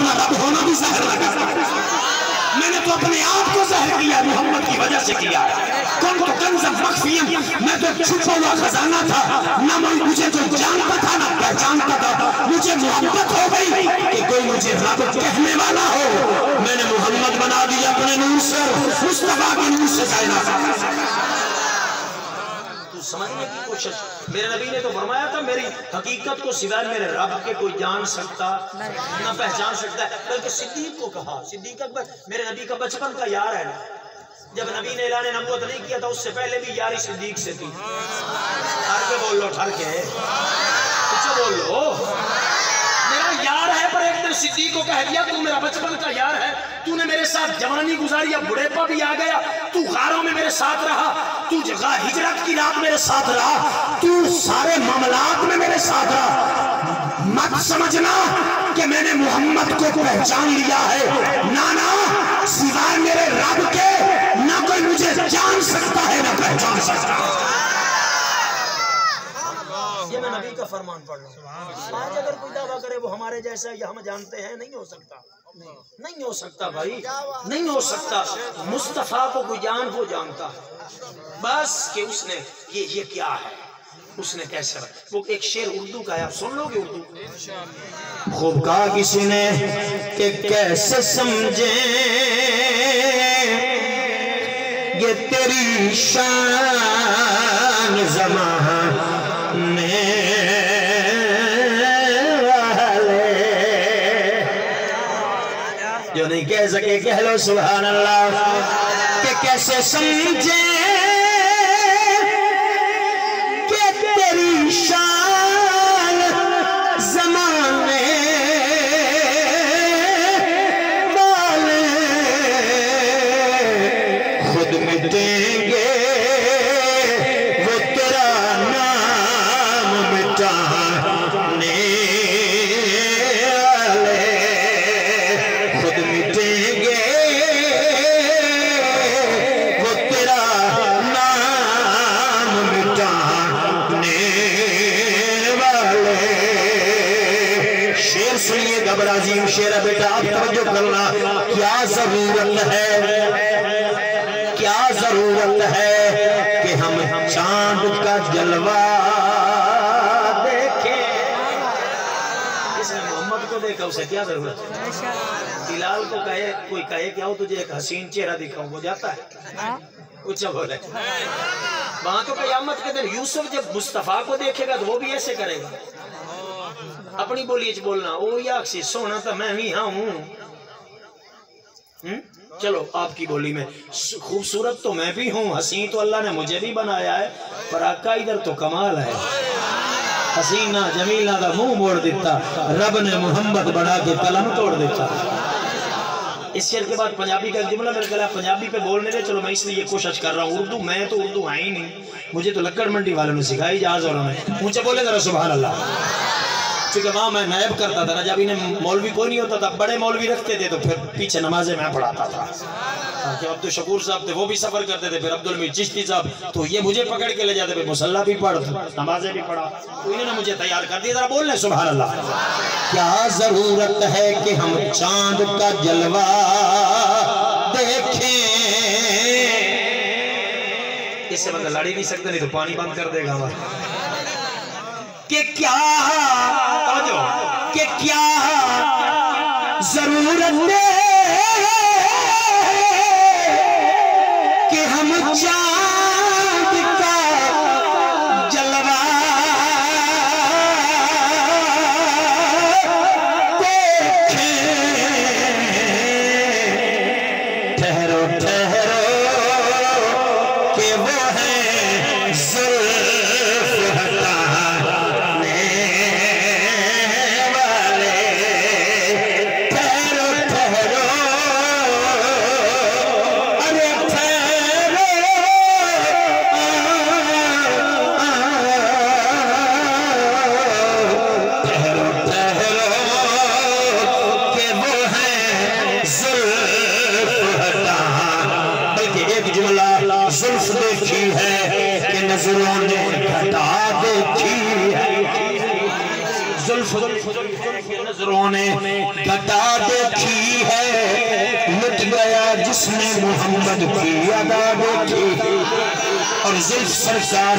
अपना रब होना भी जहर लगा। मैंने तो अपने आप को जहर किया, मोहम्मद की वजह से किया। कौन तो कंज़ मख्फियन, मैं तो छुपा हुआ खजाना था, ना मुझे तो जानता था ना पहचानता था। मुझे मोहब्बत हो गई कि कोई मुझे रब कहने वाला हो। मैंने मोहम्मद बना दिया अपने नूर से, मुस्तफा के नूर से जायना। समझने की कोशिश, मेरे नबी ने तो फरमाया था मेरी हकीकत को सिवाय मेरे रब के कोई जान सकता ना पहचान सकता है। बल्कि सिद्दीक को कहा, सिद्दीक अकबर मेरे नबी का बचपन का यार है ना। जब नबी ने ऐलान नबूवत नहीं किया था उससे पहले भी यारी सिद्दीक से थी। ठर के बोल लो, ठर के कुछ बोल लो, मेरा यार है। पर एक दिन सिद्दीक को कह दिया तू मेरा बचपन का यार है, तूने मेरे साथ जवानी गुजारी, अब बुढ़ेपा भी आ गया, तू गारों में मेरे साथ रहा, तू हिजरत की रात मेरे साथ रहा, तू सारे मामलात में मेरे साथ रहा। मत समझना कि मैंने मोहम्मद को पहचान लिया है, ना ना, सिवाय मेरे रब के ना कोई मुझे जान सकता है ना पहचान सकता है। ये मैं नबी का फरमान पढ़ रहा हूँ। आज अगर कोई दावा करे वो हमारे जैसा है या हम जानते हैं, नहीं हो सकता, नहीं हो सकता भाई, नहीं हो सकता। मुस्तफा को कोई जान वो जानता है बस कि उसने ये क्या है, उसने कैसे। वो एक शेर उर्दू का है, आप सुन लोगे उर्दू। खूब कहा किसी ने कि कैसे समझे ये तेरी शान ज़माने वाले, जो नहीं कह सके कह लो सुभान अल्लाह। कि कैसे समझे कि तेरी शान ज़माने वाले खुद मिटेंगे, वो तेरा नाम मिटाने वाले खुद मिटेंगे, वो तेरा नाम मिटाने वाले। शेर सुनिए, घबराजीम शेर है बेटा, आप तवज्जो करना। क्या जरूरत है, क्या जरूरत है कि हम चांद का जलवा देखें। इसने मोहम्मद को देखा, उसे क्या जरूरत है। बिलाल को कहे, कोई कहे क्या हो तुझे एक हसीन चेहरा दिखाऊं, वो जाता है कुछ बोले। वहां तो कयामत के दिन यूसुफ जब मुस्तफा को देखेगा तो वो भी ऐसे करेगा। अपनी बोली बोलना, ओ याक्सी सोना तो मैं भी हाँ हूँ। चलो आपकी बोली में, खूबसूरत तो मैं भी हूँ, हसीन तो अल्लाह ने मुझे भी बनाया है, पर आका इधर तो कमाल है। हसीना जमीला का मुंह मोड़ देता, रब ने मोहम्मद बना के कलम तोड़ देता। इस शेर के बाद पंजाबी का जुमला मेरे ख्याल पंजाबी पे बोलने दे। चलो मैं इसलिए ये कोशिश कर रहा हूँ, उर्दू मैं तो उर्दू है ही नहीं, मुझे तो लक्कड़ मंडी वालों ने सिखाई, जहाज वालों ने। ऊंचे बोले जरा सुभान अल्लाह। क्योंकि वहाँ मैं नायब करता था ना, जब इन्हें मौलवी कोई नहीं होता था, बड़े मौलवी रखते थे तो फिर पीछे नमाजें मैं पढ़ाता था। कि अब तो शकूर साहब थे वो भी सफर करते थे, फिर अब्दुल मीर चिश्ती साहब, तो ये मुझे पकड़ के ले जाते थे, मुसल्ला भी पढ़ नमाजें भी पढ़ा, तो इन्होंने मुझे तैयार कर दिया। जरा बोल रहे सुभान अल्लाह। क्या जरूरत है कि हम चांद का जलवा देखें। इससे मतलब लड़ ही नहीं सकते, नहीं तो पानी बंद कर देगा हमारा। कि क्या जरूरत है कि हम चांद का जलवा देखें। ठहरो ठहरो कि वो है जुल्फ हटाने वाले। ठहरो ठहरो, अरे ठहरो, ठहरो ठहरो कि वो है जुल्फ हटाने। बल्कि एक जुमला जुल्फ देखी है कि नजरों ने घटा देखी है। जुल्फ नजरों ने गदा देखी है, लुट गया जिसने मोहम्मद की अदा देखी। और जुल्फ सरकार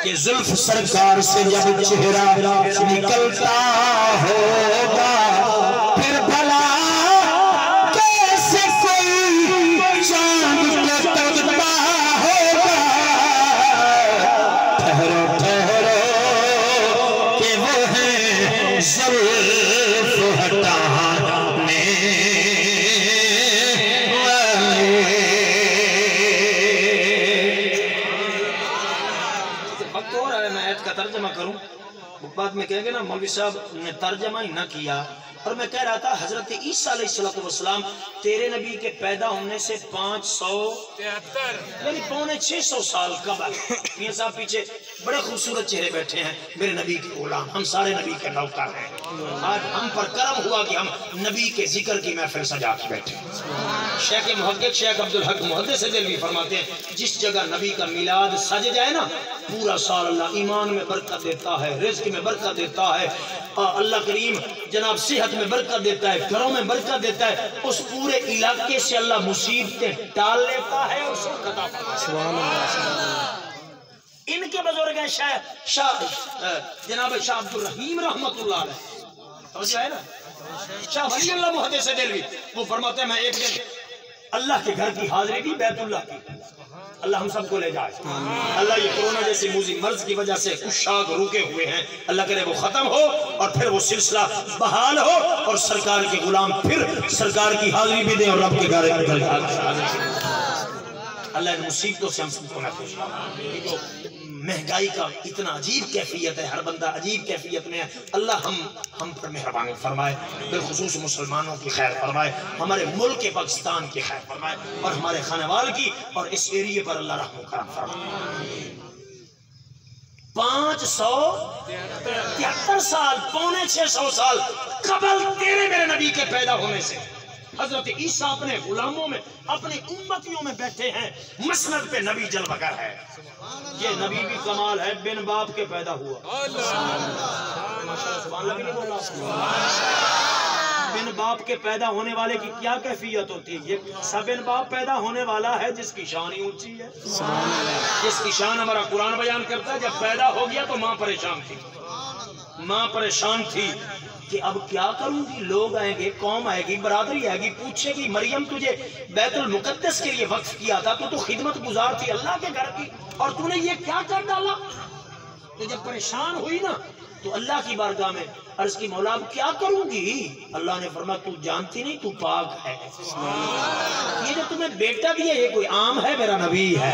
के जुल्फ सरकार से जब चेहरा निकलता होगा, फिर भला कैसे कोई चांद को तकता होगा। ठहरो ठहरो कि वो है जुल्फ हटाने तर्जमा करूं, बाद में कहेंगे ना मौलवी साहब ने तर्जमा ही ना किया। और मैं कह रहा था हजरत ईसा अलैहिस्सलाम तेरे नबी के पैदा होने से 573 यानी पौने 600 साल कबल। ये साहब पीछे बड़े खूबसूरत चेहरे बैठे हैं, मेरे नबी के गुलाम, हम सारे नबी के नौकर हैं। आज हम पर करम हुआ कि हम नबी के जिक्र की महफिल सजा के बैठे। शेख मुहक्किक शेख अब्दुल हक मुहद्दिस देलवी फरमाते हैं, जिस जगह नबी का मिलाद सज जाए ना, पूरा साल अल्लाह ईमान में बरकत देता है, रिज़्क में बरकत देता है, अल्लाह करीम जनाब सेहत में बरकत देता है, घरों में बरकत देता है। उस पूरे इलाके से अल्लाह मुसीबतें टाल लेता है और सुख अता फरमाता है। इनके बुजुर्ग हैं जनाब शाह अब्दुल रहीम रहमतुल्लाह अलैह, है ना, शाह वली अल्लाह मुहद्दिस देलवी, वो फरमाते हैं मैं एक दिन अल्लाह के घर की हाजिरी दी, बैतुल्लाह की, अल्लाह हम सबको ले जाए। अल्लाह ये कोरोना जैसी मूजी मर्ज की वजह से कुशाग रुके हुए हैं, अल्लाह करे वो खत्म हो और फिर वो सिलसिला बहाल हो और सरकार के गुलाम फिर सरकार की हाजिरी भी दे और रब के घर अल्लाह इन मुसीबतों से हम सबको महफूज करे। महंगाई का इतना अजीब कैफियत है, हर बंदा अजीब कैफियत में है। अल्लाह हम पर मेहरबानी फरमाए, बिलखुसूस मुसलमानों की खैर फरमाए, हमारे मुल्क पाकिस्तान की खैर फरमाए और हमारे खानेवाल की और इस एरिए पर अल्लाह रहम करम फरमाए। 573 साल पौने 600 साल कबल तेरे मेरे नबी के पैदा होने से हजरत ईसा अपने गुलामों में अपनी उम्मतियों में बैठे हैं, मसनद पे नबी जलवगर है। ये नबी भी कमाल है, बिन बाप के पैदा हुआ। बिन बाप के पैदा होने वाले की क्या कैफियत होती है? ये सब बिन बाप पैदा होने वाला है जिसकी शान ही ऊंची है, जिसकी शान हमारा कुरान बयान करता है। जब पैदा हो गया तो माँ परेशान थी, माँ परेशान थी कि अब क्या करूंगी, लोग आएंगे, कौम आएगी, बरादरी आएगी, पूछेगी मरियम तुझे बैतुल मुकद्दस के लिए वक्फ किया था, तो खिदमत गुजार थी अल्लाह के घर की, और तूने ये क्या कर डाला। तो जब परेशान हुई ना तो अल्लाह की बारगाह में अर्ज की, मौला अब क्या करूंगी। अल्लाह ने फरमाया तू जानती नहीं, तू पाक है। ये जो तुम्हें बेटा दिया ये कोई आम है, मेरा नबी है।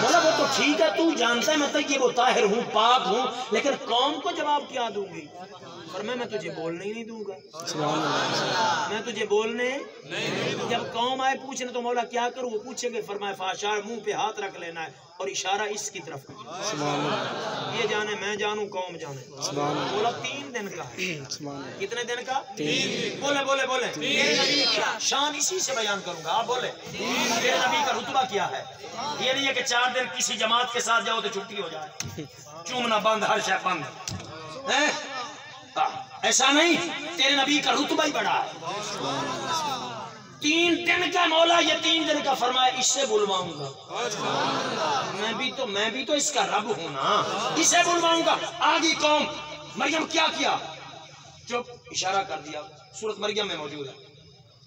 बोला वो तो ठीक है, तू जानता है मतलब ये वो ताहिर हूँ, पाक हूँ, लेकिन कौम को जवाब क्या दूंगी। पर मैं तुझे बोलने ही नहीं दूंगा, मैं तुझे बोलने नहीं। जब कौम आए पूछने तो मौला क्या करूँ, वो पूछेंगे, फरमाए फाशार मुंह पे हाथ रख लेना है और इशारा इसकी तरफ, ये जाने मैं जानू कौम जाने। बोला 3 दिन का है। कितने दिन का? 3। बोले बोले बोले मेरे नबी की शान इसी से बयान करूंगा। आप बोले मेरे नबी का रुतबा क्या है। ये नहीं है कि 4 दिन किसी जमात के साथ जाओ तो छुट्टी हो जाए, चूमना बंद, हर शय बंद है, ऐसा नहीं। तेरे नबी का रुतबा ही बड़ा है। 3 दिन का मौला, ये 3 दिन का फरमाया, इससे बुलवाऊंगा। मैं भी तो इसका रब हूं ना, इसे बुलवाऊंगा। आगे कौम, मरियम क्या किया, चुप, इशारा कर दिया, सूरत मरियम में मौजूद है।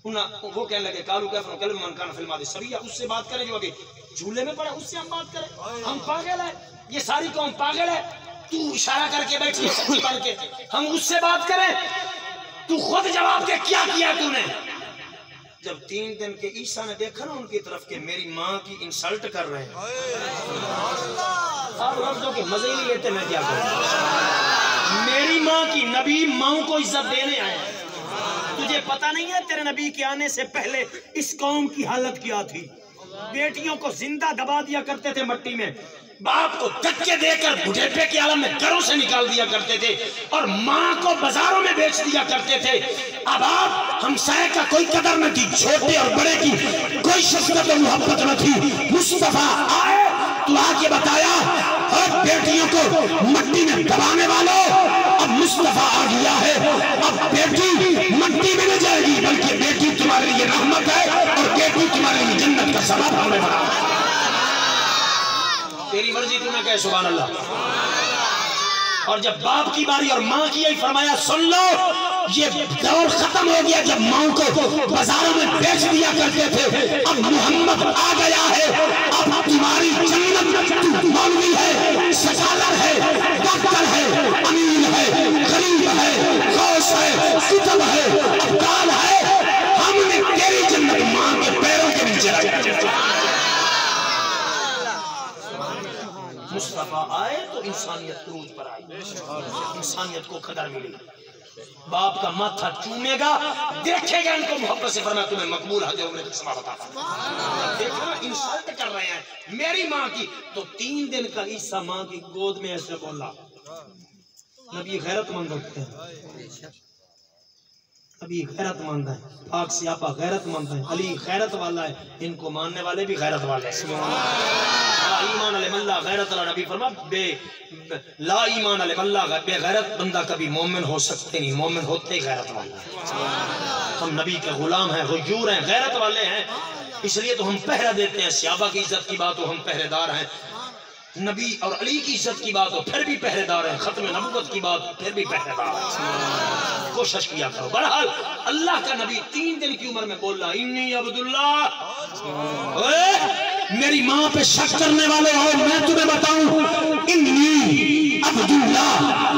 वो कहने लगे कालू कल मन कान फिल्मा दे सरिया, उससे बात करें जो अभी झूले में पड़े, उससे हम बात करें। हम पागल है, ये सारी कौम पागल है। तू इशारा करके बैठी है सच्ची बन के, हम उससे बात करें। तू खुद जवाब दे, क्या किया तूने। जब 3 दिन के ईसा ने देखा ना उनकी तरफ के मेरी माँ की इंसल्ट कर रहे हैं, अब लफ्जों के मजे नहीं लेते, मैं क्या करूं। मेरी माँ की, नबी माँ को इज्जत देने आए। तुझे पता नहीं है तेरे नबी के आने से पहले इस कौम की हालत क्या थी। बेटियों को जिंदा दबा दिया करते थे मट्टी में, बाप को धक्के देकर बुढ़ेपे के आलम में घरों से निकाल दिया करते थे, और माँ को बाजारों में बेच दिया करते थे। अब आप हमसाये का कोई कदर न थी, छोटे और बड़े की कोई शफकत और मोहब्बत न थी। मुस्तफा आए तो आके बताया और बेटियों को मट्टी में दबाने वालों, अब मुस्तफा आ गया है। अब बेटी मट्टी में नहीं जाएगी, बल्कि बेटी तुम्हारे लिए रहमत है और बेटी तुम्हारे लिए जन्नत का सबब होने वाला है। तेरी मर्जी तू ना कहे सुभान अल्लाह। और जब बाप की बारी और माँ की, यही फरमाया सुन लो, ये दौर खत्म हो गया जब माँ को बाजारों में बेच दिया करते थे। अब मोहम्मद आ गया है। अब तुम्हारी जन्नत मौलवी है, सकालर है, डॉक्टर है, अमीर है, गरीब है, गौस है, कुतुब है, अब्दाल है। हमने तेरी जन्नत माँ के पैरों के नीचे रखी। मुस्तफा आए तो इंसानियत क्रूज पर आई, इंसानियत को कदर मिली। बाप का माथा चूमेगा, देखेगा इनको मोहब्बत से, फरमाया तुम्हें मकबूल हज उम्र की समा बता। देखो इंसल्ट कर रहे हैं मेरी माँ की। तो 3 दिन का ईसा माँ की गोद में ऐसे बोला। नबी गैरतमंद होते हैं, अभी गैरतमंद है, पाक सियापा गैरतमंद है, अली गैरत वाला है, इनको मानने वाले भी गैरत वाले हैं। ईमान अलैहिल्लाह गैरत अल्लाह नबी फरमा बे ला ईमान अलैहिल्लाह बेगैरत बंदा कभी मोमिन हो सकते नहीं, मोमिन होते ही गैरत वाला। हम नबी के गुलाम हैं, हुजूर हैं, गैरत वाले हैं, इसलिए तो हम पहरा देते हैं। सहाबा की इज्जत की बात हो हम पहरेदार हैं, नबी और अली की इज्जत की बात हो फिर भी पहरेदार हैं, खत्म नबूवत की बात फिर भी पहरेदार हैं। कोशिश किया करो। बहरहाल अल्लाह का नबी 3 दिन की उम्र में बोल रहा इन्नी अब्दुल्ला। मेरी माँ पे शक करने वाले हो, मैं तुम्हें बताऊं इन्नी अब्दुल्ला,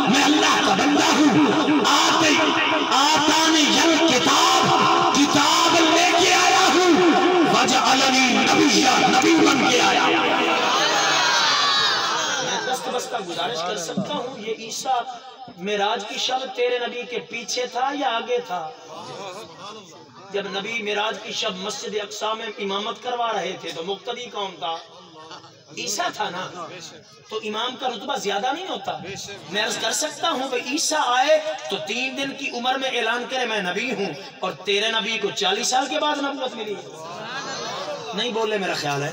मैं अल्लाह का बंदा हूँ। आता ने यल किताब लेके आया हूँ, वजअलनी नबिय्या, नबी बन के आया। मैं दस्त बस्ता गुजारिश कर सकता हूँ, ये ईसा मिराज की शब तेरे नबी के पीछे था या आगे था? जब नबी मिराज की शब मस्जिद अक्सा में इमामत करवा रहे थे तो मुक्तदी कौन था? ईसा था ना। तो इमाम का रुतबा ज्यादा नहीं होता? मैं अर्ज कर सकता हूँ भाई ईसा आए तो 3 दिन की उम्र में ऐलान करे मैं नबी हूँ, और तेरे नबी को 40 साल के बाद नबूवत मिली। नहीं बोले मेरा ख्याल है।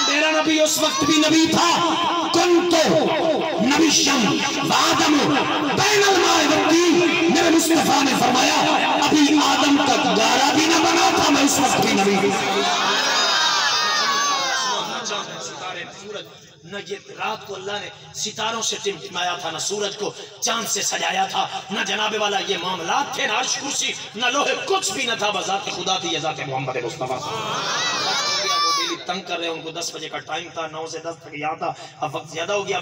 मेरा नबी उस वक्त भी नबी था। मेरे मुस्तफा ने फरमाया अभी आदम का गारा भी न बना था, मैं उस वक्त भी नबी न। ये रात को अल्लाह ने सितारों से टिमटिमाया था, न सूरज को चांद से सजाया था, न जनाबे वाला ये मामलात थे, न अर्श कुर्सी, न लोहे, कुछ भी न था, बस ज़ात खुदा थी, ये ज़ात मोहम्मद मुस्तफा। तंग कर रहे हैं उनको, 10 बजे का टाइम था, 9 से 10 तक यहाँ था, अब वक्त ज्यादा हो गया।